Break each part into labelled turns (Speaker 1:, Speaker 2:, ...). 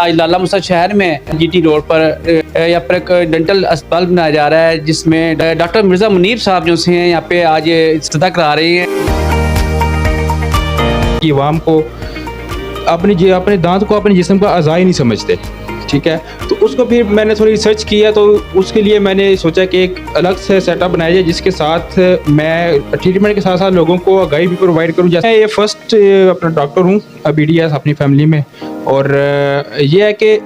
Speaker 1: آج لالہ مسا شہر میں جی ٹی روڈ پر یہاں پر ایک ڈینٹل اسپتال بنایا جا رہا ہے، جس میں ڈاکٹر مرزا منیر صاحب جو ہیں یہاں پہ آج افتتاح کرا رہے ہیں۔
Speaker 2: عوام کو اپنے دانت کو اپنے جسم کا اعضاء ہی نہیں سمجھتے، ٹھیک ہے، تو اس کو پھر میں نے تھوڑی ریسرچ کیا، تو اس کے لیے میں نے سوچا کہ ایک الگ سے سیٹ اپ بنایا جائے جس کے ساتھ میں ٹریٹمنٹ کے ساتھ ساتھ لوگوں کو آگاہی بھی پرووائڈ کروں۔ جیسے میں یہ فرسٹ اپنا ڈاکٹر ہوں BDS اپنی فیملی میں، اور یہ ہے کہ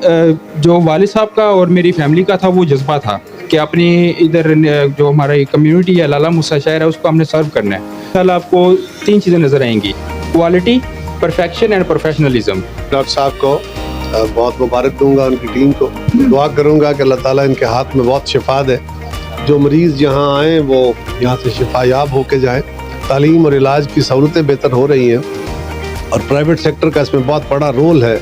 Speaker 2: جو والد صاحب کا اور میری فیملی کا تھا وہ جذبہ تھا کہ اپنی ادھر جو ہماری کمیونٹی ہے لالہ مسا شہر ہے اس کو ہم نے سرو کرنا ہے۔ کل آپ کو 3 چیزیں نظر آئیں گی: quality, perfection and professionalism.
Speaker 3: Doctor صاحب کو بہت مبارک دوں گا، ان کی ٹیم کو دعا کروں گا کہ اللہ تعالیٰ ان کے ہاتھ میں بہت شفا دے، جو مریض یہاں آئیں وہ یہاں سے شفا یاب ہو کے جائیں۔ تعلیم اور علاج کی سہولتیں بہتر ہو رہی ہیں اور پرائیویٹ سیکٹر کا اس میں بہت بڑا رول ہے۔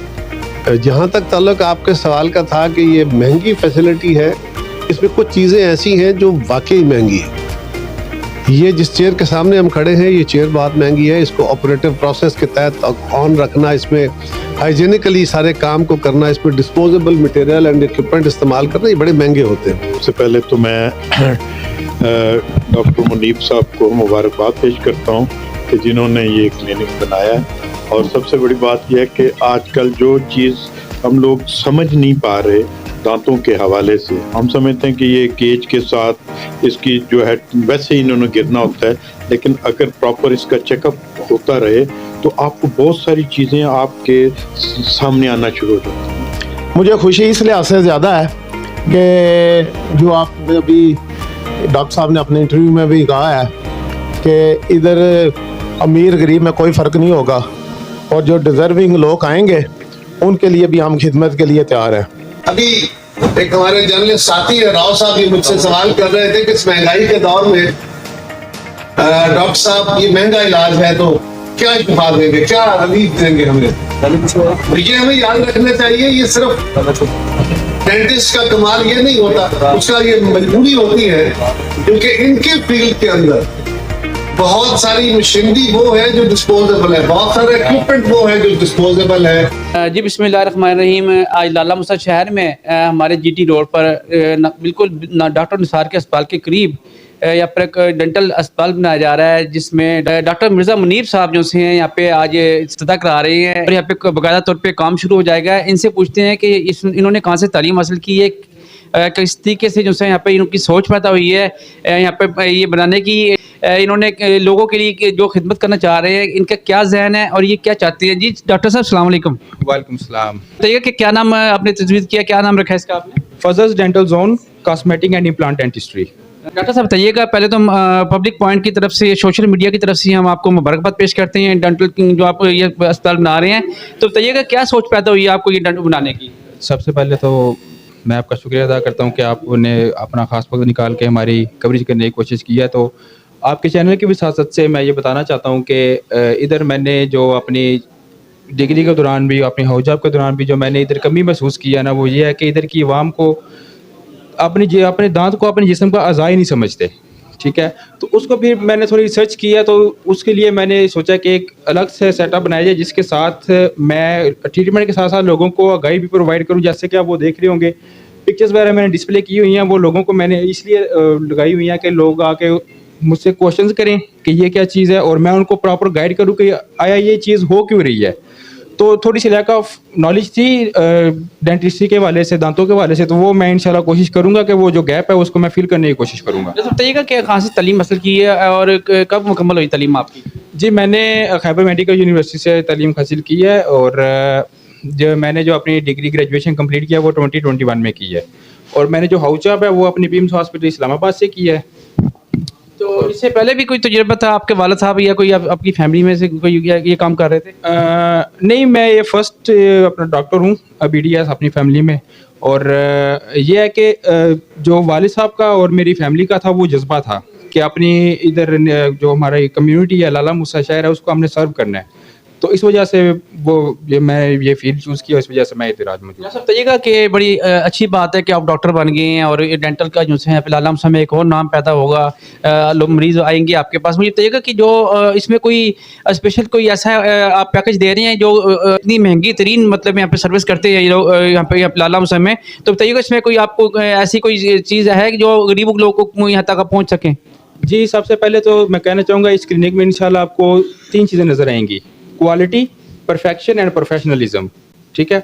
Speaker 3: جہاں تک تعلق آپ کے سوال کا تھا کہ یہ مہنگی فیسلٹی ہے، اس میں کچھ چیزیں ایسی ہیں جو واقعی مہنگی ہیں۔ یہ جس چیئر کے سامنے ہم کھڑے ہیں، یہ چیئر بہت مہنگی ہے، اس کو آپریٹو پروسیس کے تحت آن رکھنا، اس میں ہائیجینکلی سارے کام کو کرنا، اس میں ڈسپوزیبل مٹیریل اینڈ اکوپمنٹ استعمال کرنا، یہ بڑے مہنگے ہوتے ہیں۔
Speaker 4: سب سے پہلے تو میں ڈاکٹر منیب صاحب کو مبارکباد پیش کرتا ہوں کہ جنہوں نے یہ کلینک بنایا ہے، اور سب سے بڑی بات یہ ہے کہ آج کل جو چیز ہم لوگ سمجھ نہیں پا رہے دانتوں کے حوالے سے، ہم سمجھتے ہیں کہ یہ کیج کے ساتھ اس کی جو ہے ویسے ہی انہوں نے گرنا ہوتا ہے، لیکن اگر پراپر اس کا چیک اپ ہوتا رہے تو آپ کو بہت ساری چیزیں آپ کے سامنے آنا شروع ہو جاتی ہیں۔
Speaker 5: مجھے خوشی اس لحاظ سے زیادہ ہے کہ جو آپ ابھی ڈاکٹر صاحب نے اپنے انٹرویو میں بھی کہا ہے کہ ادھر امیر غریب میں کوئی فرق نہیں ہوگا، اور جو ڈیزرونگ لوگ آئیں گے ان کے لیے بھی ہم خدمت کے لیے تیار ہیں۔
Speaker 3: ابھی ایک ہمارے جرنلسٹ ساتھی ہے راؤ صاحب، یہ مجھ سے سوال کر رہے تھے کہ اس مہنگائی کے دور میں ڈاکٹر صاحب یہ مہنگا علاج ہے تو کیا اتفاق دیں گے، کیا ریلیف دیں گے ہمیں؟ یہ ہمیں یاد رکھنا چاہیے، یہ صرف ڈینٹسٹ کا کمال یہ نہیں ہوتا، اس کا یہ مجبوری ہوتی ہے، کیونکہ ان کے فیلڈ کے اندر بہت ساری مشینری وہ ہے جو ڈسپوزیبل ہے، بہت سارے ایکوپمنٹ وہ ہے جو ڈسپوزیبل ہے۔
Speaker 1: جی بسم اللہ الرحمن الرحیم۔ آج لالہ مسا شہر میں ہمارے جی ٹی روڈ پر بالکل ڈاکٹر نثار کے اسپتال کے قریب یہاں پر ایک ڈینٹل اسپتال بنایا جا رہا ہے، جس میں ڈاکٹر مرزا منیر صاحب جو ہیں یہاں پہ آج افتتاح کرا رہے ہیں، اور یہاں پہ باقاعدہ طور پہ کام شروع ہو جائے گا۔ ان سے پوچھتے ہیں کہ انہوں نے کہاں سے تعلیم حاصل کی ہے، کس طریقے سے جو ہے یہاں پہ ان کی سوچ پیدا ہوئی ہے یہاں پہ یہ بنانے کی، انہوں نے لوگوں کے لیے جو خدمت کرنا چاہ رہے ہیں، ان کا کیا ذہن ہے اور یہ کیا چاہتے ہیں۔ جی ڈاکٹر صاحب السلام علیکم۔
Speaker 2: وعلیکم السلام۔
Speaker 1: بتائیے کہ کیا نام آپ نے تجویز کیا، کیا نام رکھا ہے اس کا آپ نے؟
Speaker 2: Fazal's dental zone cosmetic and implant dentistry.
Speaker 1: Doctor صاحب بتائیے گا، پہلے تو پبلک پوائنٹ کی طرف سے، سوشل میڈیا کی طرف سے ہم آپ کو مبارکباد پیش کرتے ہیں ڈینٹل جو آپ یہ اسپتال بنا رہے ہیں، تو بتائیے گا کیا سوچ پیدا ہوئی ہے آپ کو یہ ڈینٹل بنانے کی؟
Speaker 2: سب سے پہلے تو میں آپ کا شکریہ ادا کرتا ہوں کہ آپ نے اپنا خاص وقت نکال کے ہماری کوریج کرنے کی کوشش کی ہے۔ تو آپ کے چینل کی بھی ساتھ سے میں یہ بتانا چاہتا ہوں کہ ادھر میں نے جو اپنی ڈگری کے دوران بھی، اپنی ہاؤس جاب کے دوران بھی جو میں نے ادھر کمی محسوس کیا نا، وہ یہ ہے کہ ادھر کی عوام کو اپنے دانت کو اپنے جسم کا اعضاء ہی نہیں سمجھتے، ٹھیک ہے، تو اس کو پھر میں نے تھوڑی ریسرچ کیا، تو اس کے لیے میں نے سوچا کہ ایک الگ سے سیٹ اپ بنایا جائے جس کے ساتھ میں ٹریٹمنٹ کے ساتھ ساتھ لوگوں کو آگاہی بھی پرووائڈ کروں۔ جیسے کہ آپ وہ دیکھ رہے ہوں گے پکچرز وغیرہ میں نے ڈسپلے کی ہوئی ہیں، وہ لوگوں کو میں نے اس لیے لگائی ہوئی ہیں کہ لوگ آ کے مجھ سے کوشچنز کریں کہ یہ کیا چیز ہے، اور میں ان کو پراپر گائیڈ کروں کہ آیا یہ چیز ہو کیوں رہی ہے۔ تو تھوڑی سی لیک آف نالج تھی ڈینٹسٹری کے حوالے سے، دانتوں کے حوالے سے، تو وہ میں انشاءاللہ کوشش کروں گا کہ وہ جو گیپ ہے اس کو میں فل کرنے کی کوشش کروں گا۔
Speaker 1: بتائیے گا کہ کہاں سے تعلیم حاصل کی ہے اور کب مکمل ہوئی تعلیم آپ کی؟
Speaker 2: جی میں نے خیبر میڈیکل یونیورسٹی سے تعلیم حاصل کی ہے، اور میں نے جو اپنی ڈگری گریجویشن کمپلیٹ کیا وہ 2021 میں کی ہے، اور میں نے جو ہاؤس جاب ہے وہ اپنی بیمس ہاسپٹل اسلام آباد سے کی ہے۔
Speaker 1: تو اس سے پہلے بھی کوئی تجربہ تھا آپ کے والد صاحب یا کوئی آپ کی فیملی میں سے کوئی یہ کام کر رہے تھے؟
Speaker 2: نہیں، میں یہ فرسٹ اپنا ڈاکٹر ہوں BDS اپنی فیملی میں، اور یہ ہے کہ جو والد صاحب کا اور میری فیملی کا تھا وہ جذبہ تھا کہ اپنی ادھر جو ہماری کمیونٹی ہے لالہ مسا شہر ہے اس کو ہم نے سرو کرنا ہے۔ تو اس وجہ سے میں یہ فیلڈ چوز کیا, اس وجہ سے میں ادھر آج موجود ہوں.
Speaker 1: صاحب بتائیے گا کہ بڑی اچھی بات ہے کہ آپ ڈاکٹر بن گئے ہیں اور ڈینٹل کا جو ہے فی الحال میں ایک اور نام پیدا ہوگا, لوگ مریض آئیں گے آپ کے پاس. مجھے بتائیے گا کہ جو اس میں کوئی اسپیشل کوئی ایسا آپ پیکج دے رہے ہیں جو اتنی مہنگی ترین مطلب یہاں پہ سروس کرتے ہیں یہاں پہ فی الحال میں, تو بتائیے گا اس میں کوئی آپ کو ایسی کوئی چیز ہے جو غریب لوگوں کو یہاں تک پہنچ سکیں؟
Speaker 2: جی, سب سے پہلے تو میں کہنا چاہوں گا اس کلینک میں انشاءاللہ آپ کو 3 چیزیں نظر آئیں گی: کوالٹی, پرفیکشن اینڈ پروفیشنلزم. ٹھیک ہے,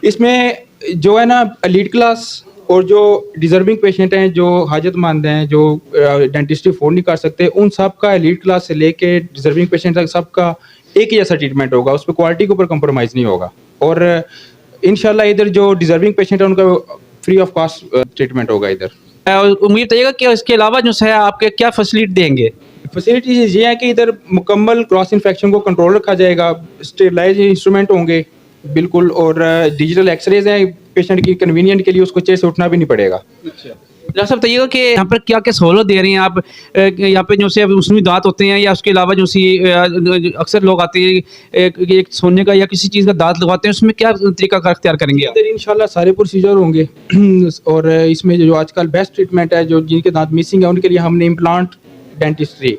Speaker 2: اس میں جو ہے نا ایلیٹ کلاس اور جو ڈیزرونگ پیشنٹ ہیں, جو حاجت مند ہیں, جو ڈینٹسٹری افورڈ نہیں کر سکتے, ان سب کا ایلیٹ کلاس سے لے کے ڈیزرونگ پیشنٹ تک سب کا ایک ہی جیسا ٹریٹمنٹ ہوگا, اس پہ کوالٹی کے اوپر کمپرومائز نہیں ہوگا. اور انشاءاللہ ادھر جو ڈیزرونگ پیشنٹ ہیں ان کا فری آف کاسٹ ٹریٹمنٹ ہوگا ادھر.
Speaker 1: امید بتائیے گا کہ اس کے علاوہ جو ہے آپ کے کیا فیسلٹی دیں گے؟
Speaker 2: فیسلٹیز یہ ہے کہ ادھر مکمل کراس انفیکشن کو کنٹرول رکھا جائے گا, اسٹیبلائز انسٹرومنٹ ہوں گے بالکل, اور ڈیجیٹل ایکس ریز ہیں پیشنٹ کی کنوینئنٹ کے لیے, اس کو چیئر سے اٹھنا بھی نہیں پڑے گا.
Speaker 1: ڈاکٹر صاحب بتائیے گا کہ یہاں پر کیا کیا سہولت دے رہے ہیں آپ؟ یہاں پہ جو سے مصنوعی دانت ہوتے ہیں یا اس کے علاوہ جو سی اکثر لوگ آتے ہیں ایک سونے کا یا کسی چیز کا دانت لگواتے ہیں, اس میں کیا طریقہ کار اختیار کریں گے آپ؟
Speaker 2: ادھر انشاءاللہ سارے پروسیجر ہوں گے, اور اس میں جو آج کل بیسٹ ٹریٹمنٹ ہے, جو جن کے دانت مسنگ ہے ان کے لیے ہم نے امپلانٹ ڈینٹسٹری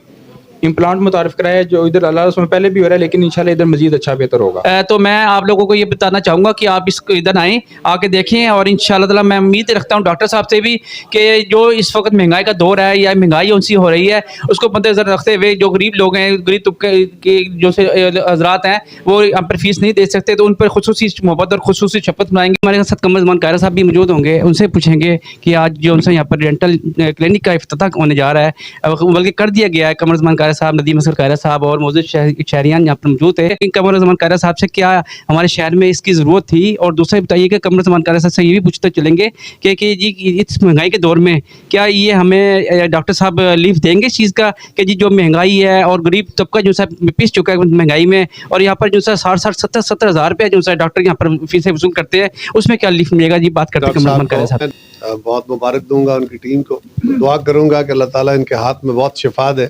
Speaker 2: امپلانٹ متعارف کرایا ہے, جو ادھر اللہ رسول میں پہلے بھی ہو رہا ہے, لیکن انشاءاللہ ادھر مزید اچھا بہتر ہوگا.
Speaker 1: تو میں آپ لوگوں کو یہ بتانا چاہوں گا کہ آپ اس کو ادھر آئیں, آ کے دیکھیں, اور انشاءاللہ تعالیٰ میں امید رکھتا ہوں ڈاکٹر صاحب سے بھی کہ جو اس وقت مہنگائی کا دور ہے یا مہنگائی ان سی ہو رہی ہے, اس کو مد نظر رکھتے ہوئے جو غریب لوگ ہیں, غریب طبقے کے جو سے حضرات ہیں, وہ ہم پر فیس نہیں دے سکتے, تو ان پر خصوصی محبت اور خصوصی شفقت بنائیں گے. ہمارے ساتھ قمر زمان قاہرہ صاحب بھی موجود ہوں گے, ان سے پوچھیں گے کہ آج جو ان سے یہاں پر ڈینٹل کلینک کا افتتاح ہونے جا رہا ہے, بلکہ کر دیا گیا ہے. قمر زمان قاہرہ صاحب, ندیم اصغر قاہرہ صاحب اور موجود شہریان یہاں پر موجود ہے. قمر زمان قاہرہ صاحب سے کیا ہمارے شہر میں اس کی ضرورت تھی, اور دوسرا بتائیے کہ قمر زمان قاہرہ صاحب سے یہ بھی پوچھتے چلیں گے کہ جی اس مہنگائی کے دور میں کیا یہ ہمیں ڈاکٹر صاحب لیف دیں گے اس چیز کا کہ جی جو مہنگائی ہے اور غریب طبقہ جو ہے پس چکا ہے مہنگائی میں, اور یہاں پر جو ہے 60-70 ہزار روپیہ جو ہے ڈاکٹر یہاں پر فیسیں وصول کرتے ہیں, اس میں کیا لیف ملے گا؟ جی بات کرتے ہیں قمر زمان قاہرہ صاحب.
Speaker 3: بہت مبارک دوں گا ان کی ٹیم کو, دعا کروں گا کہ اللہ تعالیٰ ان کے ہاتھ میں بہت شفا دے,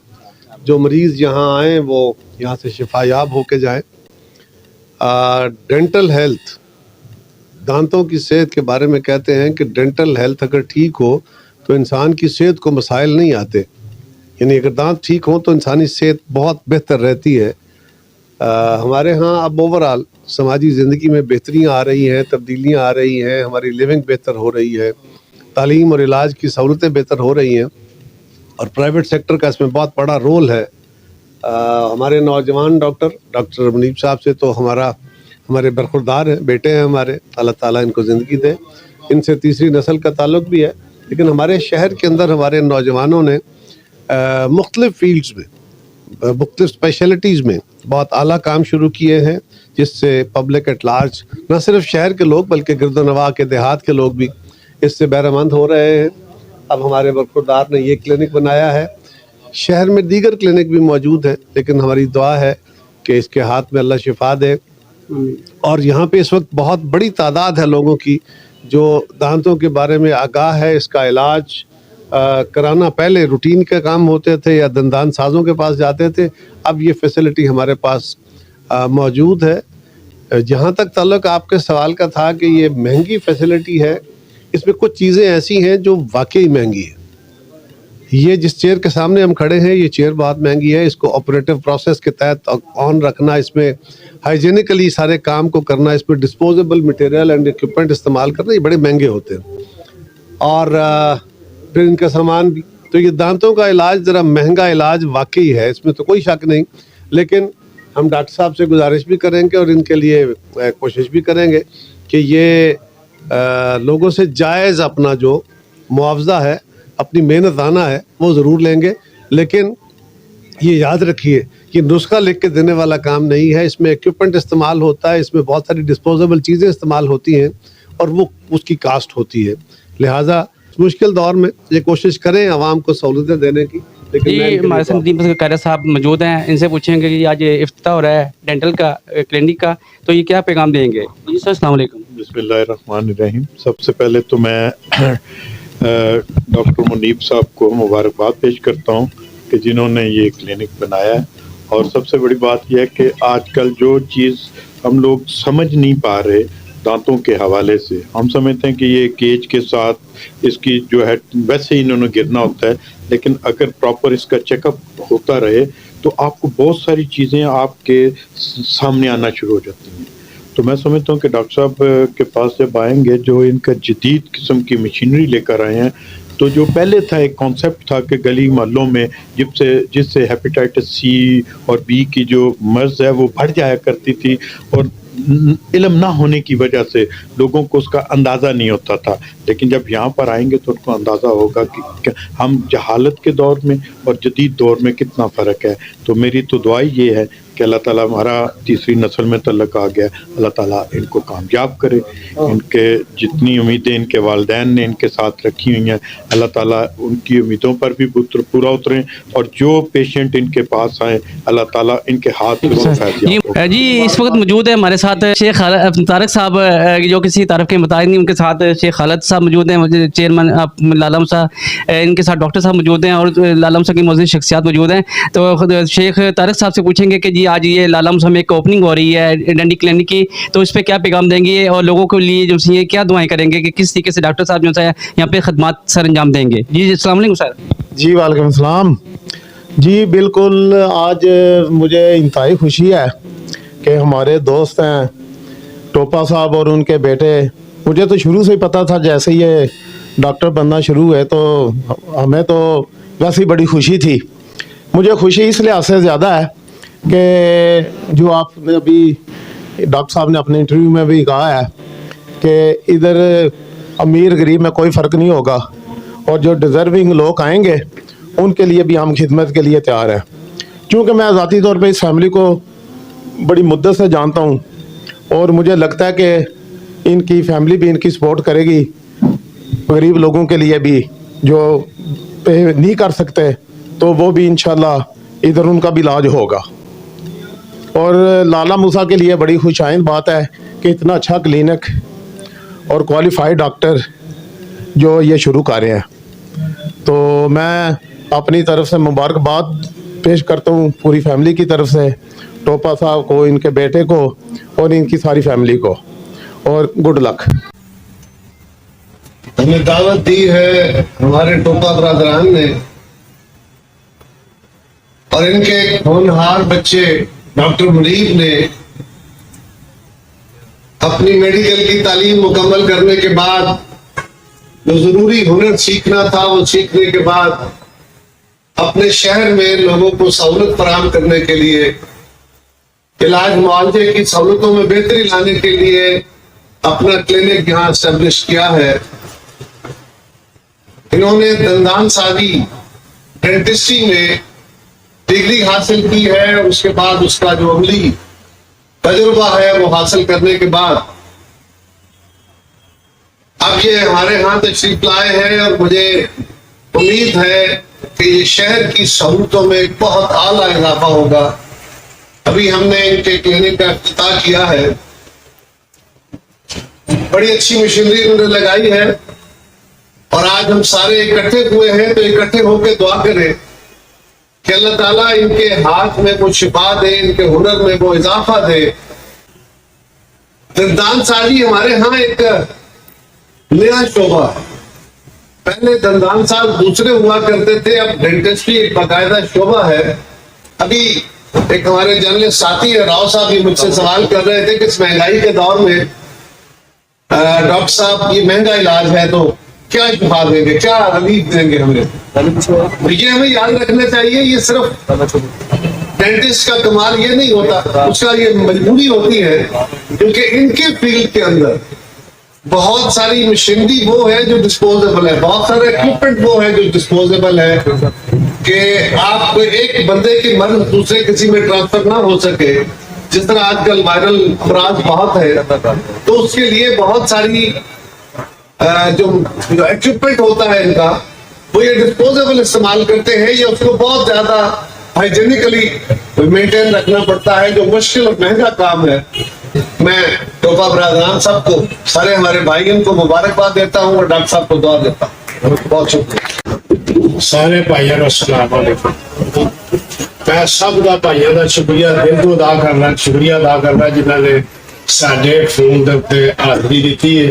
Speaker 3: جو مریض یہاں آئیں وہ یہاں سے شفا یاب ہو کے جائیں. ڈینٹل ہیلتھ, دانتوں کی صحت کے بارے میں کہتے ہیں کہ ڈینٹل ہیلتھ اگر ٹھیک ہو تو انسان کی صحت کو مسائل نہیں آتے, یعنی اگر دانت ٹھیک ہوں تو انسانی صحت بہت بہتر رہتی ہے. ہمارے ہاں اب اوورآل سماجی زندگی میں بہتریاں آ رہی ہیں, تبدیلیاں آ رہی ہیں, ہماری لیونگ بہتر ہو رہی ہے, تعلیم اور علاج کی سہولتیں بہتر ہو رہی ہیں, اور پرائیویٹ سیکٹر کا اس میں بہت بڑا رول ہے. ہمارے نوجوان ڈاکٹر منیب صاحب سے تو ہمارے برخوردار ہیں, بیٹے ہیں ہمارے, اللہ تعالیٰ ان کو زندگی دے. ان سے تیسری نسل کا تعلق بھی ہے, لیکن ہمارے شہر کے اندر ہمارے نوجوانوں نے مختلف فیلڈز میں, مختلف اسپیشلٹیز میں بہت اعلیٰ کام شروع کیے ہیں, جس سے پبلک ایٹ لارج, نہ صرف شہر کے لوگ بلکہ گرد و نواح کے دیہات کے لوگ بھی اس سے بہرہ مند ہو رہے ہیں. اب ہمارے برخوردار نے یہ کلینک بنایا ہے, شہر میں دیگر کلینک بھی موجود ہیں, لیکن ہماری دعا ہے کہ اس کے ہاتھ میں اللہ شفا دے. اور یہاں پہ اس وقت بہت بڑی تعداد ہے لوگوں کی جو دانتوں کے بارے میں آگاہ ہے. اس کا علاج کرانا پہلے روٹین کا کام ہوتے تھے یا دندان سازوں کے پاس جاتے تھے, اب یہ فیسلٹی ہمارے پاس موجود ہے. جہاں تک تعلق آپ کے سوال کا تھا کہ یہ مہنگی فیسلٹی ہے, اس میں کچھ چیزیں ایسی ہیں جو واقعی مہنگی ہیں. یہ جس چیئر کے سامنے ہم کھڑے ہیں, یہ چیئر بہت مہنگی ہے. اس کو آپریٹو پروسیس کے تحت آن رکھنا, اس میں ہائیجینکلی سارے کام کو کرنا, اس میں ڈسپوزیبل مٹیریل اینڈ ایکوپمنٹ استعمال کرنا, یہ بڑے مہنگے ہوتے ہیں. اور پھر ان کا سامان بھی, تو یہ دانتوں کا علاج ذرا مہنگا علاج واقعی ہے, اس میں تو کوئی شک نہیں. لیکن ہم ڈاکٹر صاحب سے گزارش بھی کریں گے اور ان کے لیے کوشش بھی کریں گے کہ یہ لوگوں سے جائز اپنا جو معاوضہ ہے, اپنی محنت آنا ہے, وہ ضرور لیں گے. لیکن یہ یاد رکھیے کہ نسخہ لکھ کے دینے والا کام نہیں ہے. اس میں ایکوپمنٹ استعمال ہوتا ہے, اس میں بہت ساری ڈسپوزیبل چیزیں استعمال ہوتی ہیں, اور وہ اس کی کاسٹ ہوتی ہے. لہٰذا مشکل دور میں یہ کوشش کریں عوام کو سہولتیں دینے کی.
Speaker 1: جی ہمارے ساتھ ندیم اصغر قاہرہ صاحب موجود ہیں, ان سے پوچھیں گے کہ آج افتتاح ہو رہا ہے ڈینٹل کا کلینک کا, تو یہ کیا پیغام دیں گے؟ جی سر السلام علیکم.
Speaker 4: بسم اللہ الرحمن الرحیم. سب سے پہلے تو میں ڈاکٹر منیب صاحب کو مبارکباد پیش کرتا ہوں کہ جنہوں نے یہ کلینک بنایا ہے, اور سب سے بڑی بات یہ ہے کہ آج کل جو چیز ہم لوگ سمجھ نہیں پا رہے دانتوں کے حوالے سے، ہم سمجھتے ہیں کہ یہ کیج کے ساتھ اس کی جو ہے ویسے ہی انہوں نے گرنا ہوتا ہے، لیکن اگر پراپر اس کا چیک اپ ہوتا رہے تو آپ کو بہت ساری چیزیں آپ کے سامنے آنا شروع ہو جاتی ہیں۔ تو میں سمجھتا ہوں کہ ڈاکٹر صاحب کے پاس جب آئیں گے، جو ان کا جدید قسم کی مشینری لے کر آئے ہیں، تو جو پہلے تھا ایک کانسیپٹ تھا کہ گلی محلوں میں جس سے ہیپیٹائٹس سی اور بی کی جو مرض ہے وہ بڑھ جایا کرتی تھی، اور علم نہ ہونے کی وجہ سے لوگوں کو اس کا اندازہ نہیں ہوتا تھا، لیکن جب یہاں پر آئیں گے تو ان کو اندازہ ہوگا کہ ہم جہالت کے دور میں اور جدید دور میں کتنا فرق ہے۔ تو میری تو دعا یہ ہے کہ اللہ تعالیٰ ہمارا تیسری نسل میں تعلق آ گیا، اللہ تعالیٰ ان کو کامیاب کرے، ان کے جتنی امیدیں ان کے والدین نے ان کے ساتھ رکھی ہوئی ہیں اللہ تعالیٰ ان کی امیدوں پر بھی پورا اتریں، اور جو پیشنٹ ان کے پاس آئیں اللہ تعالیٰ ان کے ہاتھ میں
Speaker 1: جی اس وقت موجود ہے ہمارے ساتھ شیخ طارق صاحب، جو کسی طرف کے متعلق نہیں، ان کے ساتھ شیخ خالد صاحب موجود ہیں، چیئرمین لالا موسیٰ، ان کے ساتھ ڈاکٹر صاحب موجود ہیں، اور لالا موسیٰ کی معزز شخصیات موجود ہیں۔ تو شیخ طارق صاحب سے پوچھیں گے کہ جی آج یہ لالا موسیٰ میں ایک اوپننگ ہو رہی ہے ڈینٹل کلینک کی، تو اس پہ کیا پیغام دیں گے اور لوگوں کے لیے جو یہ کیا دعائیں کریں گے کہ کس طریقے سے ڈاکٹر صاحب جو ہے یہاں پہ خدمات سر انجام دیں گے؟ جی السلام علیکم سر۔
Speaker 5: جی وعلیکم السلام۔ جی بالکل، آج مجھے انتہائی خوشی ہے کہ ہمارے دوست ہیں ٹوپا صاحب اور ان کے بیٹے، مجھے تو شروع سے ہی پتہ تھا جیسے یہ ڈاکٹر بننا شروع ہے تو ہمیں تو ویسے ہی بڑی خوشی تھی۔ مجھے خوشی اس لحاظ سے زیادہ ہے کہ جو آپ نے ابھی ڈاکٹر صاحب نے اپنے انٹرویو میں بھی کہا ہے کہ ادھر امیر غریب میں کوئی فرق نہیں ہوگا، اور جو ڈیزرونگ لوگ آئیں گے ان کے لیے بھی ہم خدمت کے لیے تیار ہیں۔ چونکہ میں ذاتی طور پہ اس فیملی کو بڑی مدت سے جانتا ہوں، اور مجھے لگتا ہے کہ ان کی فیملی بھی ان کی سپورٹ کرے گی، غریب لوگوں کے لیے بھی جو پے نہیں کر سکتے تو وہ بھی انشاءاللہ ادھر ان کا بھی علاج ہوگا۔ اور لالا موسیٰ کے لیے بڑی خوش آئند بات ہے کہ اتنا اچھا کلینک اور کوالیفائڈ ڈاکٹر جو یہ شروع کر رہے ہیں، تو میں اپنی طرف سے مبارکباد پیش کرتا ہوں پوری فیملی کی طرف سے، ٹوپا صاحب کو، ان کے بیٹے کو اور ان کی ساری فیملی کو، اور گڈ لک۔
Speaker 3: ہمیں دعوت دی ہے ہمارے ٹوپا برادران نے، اور ان کے ہونہار بچے ڈاکٹر منیب نے اپنی میڈیکل کی تعلیم مکمل کرنے کے بعد جو ضروری ہنر سیکھنا تھا وہ سیکھنے کے بعد اپنے شہر میں لوگوں کو سہولت فراہم کرنے کے لیے، علاج معالجے کی سہولتوں میں بہتری لانے کے لیے اپنا کلینک یہاں اسٹیبلش کیا ہے۔ انہوں نے دندان سازی ڈینٹسٹری میں ڈگری حاصل کی ہے، اس کے بعد اس کا جو عملی تجربہ ہے وہ حاصل کرنے کے بعد اب یہ ہمارے ہاں تشریف لائے ہیں، اور مجھے امید ہے کہ یہ شہر کی سہولتوں میں بہت اعلیٰ اضافہ ہوگا۔ ابھی ہم نے ان کے کلینک کا افتتاح کیا ہے، بڑی اچھی مشینری انہوں نے لگائی ہے، اور آج ہم سارے اکٹھے ہوئے ہیں تو اکٹھے ہو کے دعا کریں کہ اللہ تعالیٰ ان کے ہاتھ میں وہ شفا دے، ان کے ہنر میں وہ اضافہ دے۔ دندان سازی ہمارے ہاں ایک نیا شعبہ ہے، پہلے دندان ساز دوسرے ہوا کرتے تھے، اب ڈینٹسٹری ایک باقاعدہ شعبہ ہے۔ ابھی ایک ہمارے جنرل ساتھی ہے راؤ صاحب، یہ مجھ سے سوال کر رہے تھے کہ اس مہنگائی کے دور میں ڈاکٹر صاحب یہ مہنگا علاج ہے تو کیا شفا دیں گے، کیا ریلیف دیں گے ہمیں؟ یہ ہمیں یاد رکھنا چاہیے، یہ صرف ڈینٹسٹ کا کمال یہ نہیں ہوتا، اس کا یہ مجبوری ہوتی ہے، کیونکہ ان کے فیلڈ کے اندر بہت ساری مشینری وہ ہے جو ڈسپوزیبل ہے، بہت سارے اکوپمنٹ وہ ہے جو ڈسپوزیبل ہے کہ آپ ایک بندے کی مرض دوسرے کسی میں ٹرانسفر نہ ہو سکے، جس طرح آج کل وائرل امراض بہت ہے، تو اس کے لیے بہت ساری جو اکوپمنٹ ہوتا ہے ان کا وہ یہ ڈسپوزیبل استعمال کرتے ہیں، یہ اس کو بہت زیادہ ہائیجینکلی مینٹین رکھنا پڑتا ہے، جو مشکل اور مہنگا کام ہے۔ میں ٹوپا برادران صاحب کو، سارے ہمارے بھائیوں کو مبارکباد دیتا ہوں اور ڈاکٹر صاحب کو دعا دیتا ہوں۔ بہت شکریہ۔
Speaker 6: سارے بھائیوں السلام علیکم۔ ਮੈਂ ਸਭ ਦਾ ਭਾਈਆਂ ਦਾ ਸ਼ੁਕਰੀਆ ਦਿਲ ਤੋਂ ਅਦਾ ਕਰਨਾ ਜਿਨ੍ਹਾਂ ਨੇ ਸਾਡੇ ਫੋਨ ਦੇ ਉੱਤੇ ਹਾਜ਼ਰੀ ਦਿੱਤੀ ਹੈ,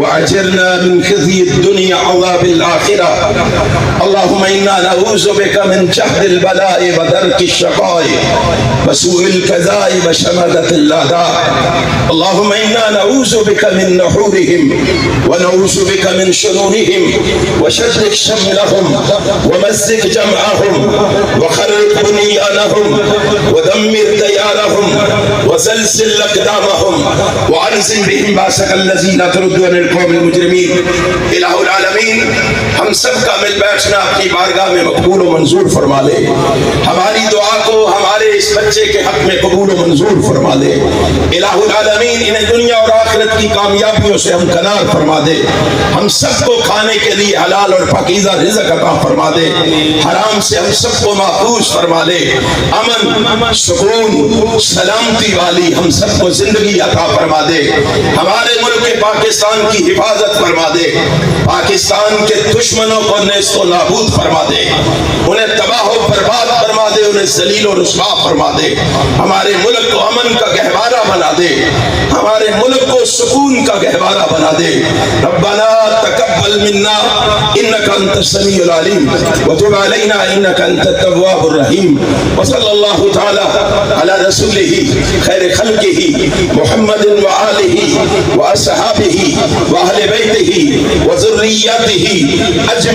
Speaker 7: وأجرنا من خزي الدنيا عذاب الآخرة اللهم إنا نعوذ بك من جهد البلاء ودرك الشقاء وسوء القضاء وشماتة الأعداء اللهم إنا نعوذ بك من نحورهم ونعوذ بك من شرورهم وشتت شملهم ومزق جمعهم وخرق بنيانهم ودمر ديارهم وزلزل أقدامهم وأنزل بهم باسك الذين تردون القوم المجرمين الہ العالمین ہم سب کا مل بیٹھنا اپنی بارگاہ میں مقبول و منظور فرما لے ہماری دعا کو ہمارے اس بچے کے حق میں قبول و منظور فرما دے الہ العالمین انہیں دنیا اور آخرت کی کامیابیوں سے ہمکنار فرما دے ہم سب کو کھانے کے لیے حلال اور پاکیزہ رزق عطا فرما دے حرام سے ہم سب کو محفوظ فرما دے امن سکون سلامتی والی ہم سب کو زندگی عطا فرما دے ہمارے ملک پاکستان کی حفاظت فرما دے پاکستان کے دشمنوں کو نیست و نابود فرما دے انہیں تباہ و برباد فرما دے انہیں ذلیل و رسوا فرما دے ہمارے ملک کو امن کا گہوارہ بنا دے ہمارے ملک کو سکون کا گہوارہ بنا دے ربنا تقبل منا انك انت السميع العليم وتب علينا انك انت التواب الرحيم وصلى الله تعالى على رسوله خير خلقه محمد وآله وأصحابه وأهل بيته وذريته أجمعين.